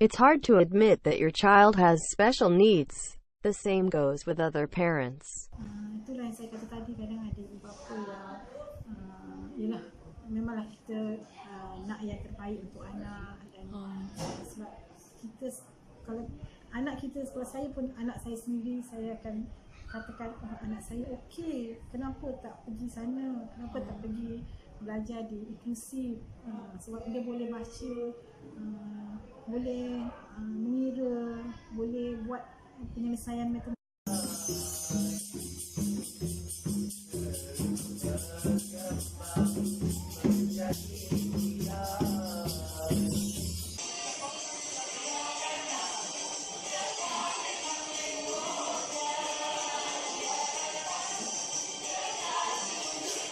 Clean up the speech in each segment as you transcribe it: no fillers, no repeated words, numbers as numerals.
It's hard to admit that your child has special needs. The same goes with other parents. Itulah yang saya kata tadi, kadang ada ibu bapa yang yalah, memanglah kita nak yang terbaik untuk anak dan sebab kita, kalau anak kita, kalau saya pun anak saya sendiri, saya akan katakan anak saya okey, kenapa tak pergi sana, kenapa tak pergi belajar di inklusif, sebab dia boleh baca, boleh mengira, boleh buat penyelesaian matematik.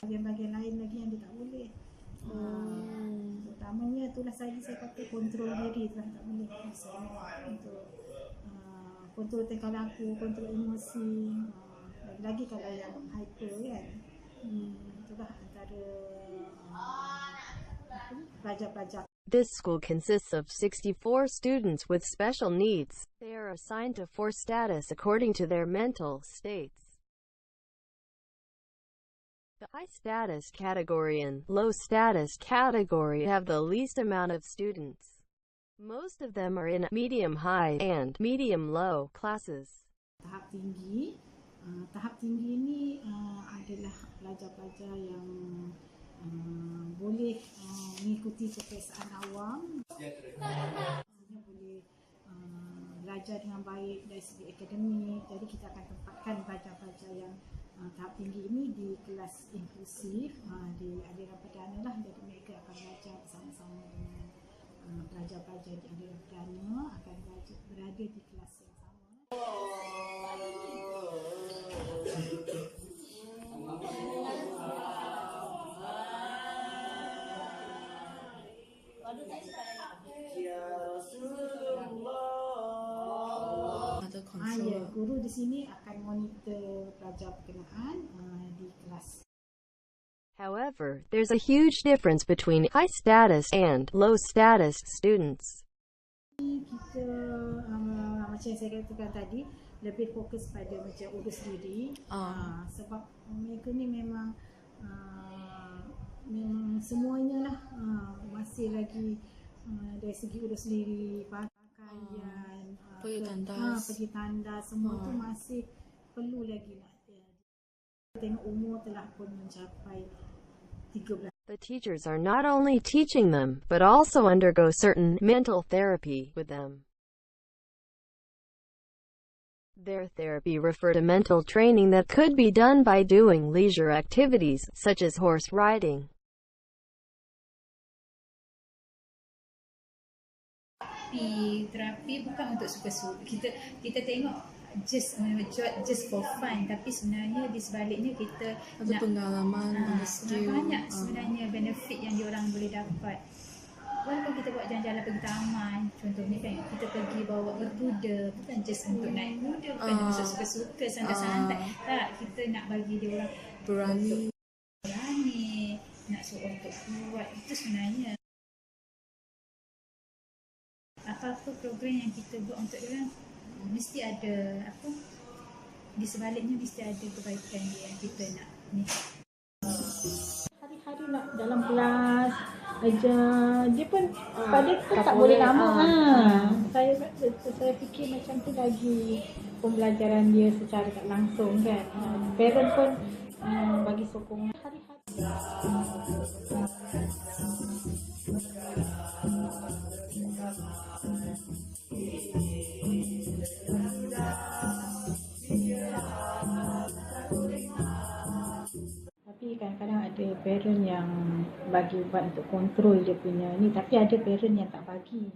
Bagian-bagian lain lagi yang dia tak boleh. Terutamanya itulah saya kata kontrol diri itulah tak boleh. Untuk kontrol tingkah laku, kontrol emosi, lagi kalau yang hyper kan. Itulah antara pelajar-pelajar. This school consists of 64 students with special needs. They are assigned to 4 status according to their mental states. The high status category and low status category have the least amount of students. Most of them are in medium high and medium low classes. Tahap tinggi ni adalah pelajar-pelajar yang boleh mengikuti peperiksaan awam, boleh belajar dengan baik dari segi akademik. Jadi kita akan tempatkan pelajar-pelajar yang tahap tinggi ini di kelas inklusif, di aliran perdana lah. Jadi mereka akan belajar bersama-sama dengan pelajar-pelajar di aliran perdana, akan berada di kelas yang sama. Ya, guru di sini akan monitor pelajar berkenaan di kelas. However, there's a huge difference between high status and low status students. Kita macam yang saya katakan tadi, lebih fokus pada macam urus diri, sebab mereka ni memang semuanya lah masih lagi dari segi urus diri, pakaian, pergi tandas, semua tu masih perlu lagi nak tengok umur telah pun mencapai 13. The teachers are not only teaching them, but also undergo certain mental therapy with them. Their therapy refer to mental training that could be done by doing leisure activities, such as horse riding. Terapi bukan untuk suka-suka. Kita tengok just for fun, tapi sebenarnya di sebaliknya kita ada pengalaman, ada skill. Banyak sebenarnya benefit yang diorang boleh dapat. Walaupun kita buat jalan-jalan pergi taman, contohnya kan, kita pergi bawa berkuda, bukan just untuk naik kuda, bukan untuk suka-suka, santai-santai. Tak, kita nak bagi diorang berani, nak suruh untuk buat. Itu sebenarnya apa-apa program yang kita buat untuk diorang, mesti ada di sebaliknya mesti ada kebaikan yang kita nak ni. Hari-hari nak dalam kelas ajar, dia pun pada tu tak boleh lama. Saya fikir macam tu lagi pembelajaran dia secara tak langsung kan. Parent pun bagi sokongan hari-hari. Tapi kadang-kadang ada parent yang bagi buat untuk kontrol dia punya ni, tapi ada parent yang tak bagi.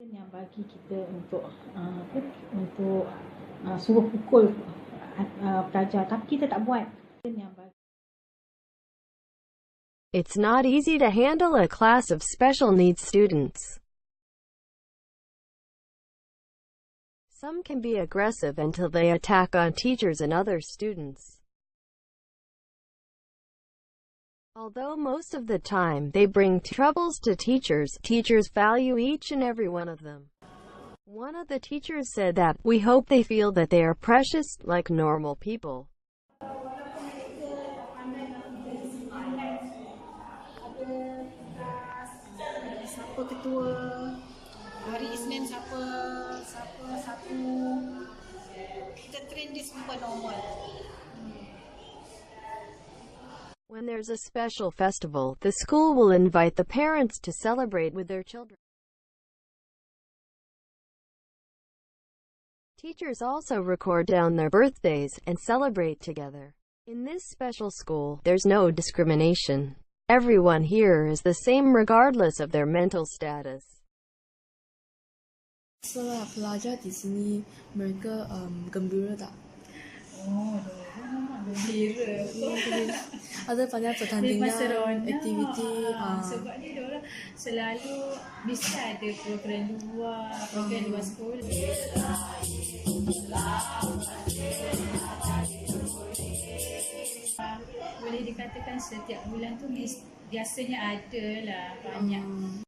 Yang bagi kita untuk untuk suruh pukul pelajar, tapi kita tak buat. Yang bagi. It's not easy to handle a class of special needs students. Some can be aggressive until they attack on teachers and other students. Although most of the time they bring troubles to teachers, teachers value each and every one of them. One of the teachers said that, "We hope they feel that they are precious, like normal people." Siapa ketua, hari Isnin siapa satu, kita train dia semua normal. When there's a special festival, the school will invite the parents to celebrate with their children. Teachers also record down their birthdays and celebrate together. In this special school, there's no discrimination. Everyone here is the same regardless of their mental status. So pelajar di sini mereka gembira tak? Oh, memang gembira. Ada banyak pertandingan, aktiviti. Sebab ni diorang selalu mesti ada program luar sekolah. Boleh dikatakan setiap bulan tu biasanya ada lah banyak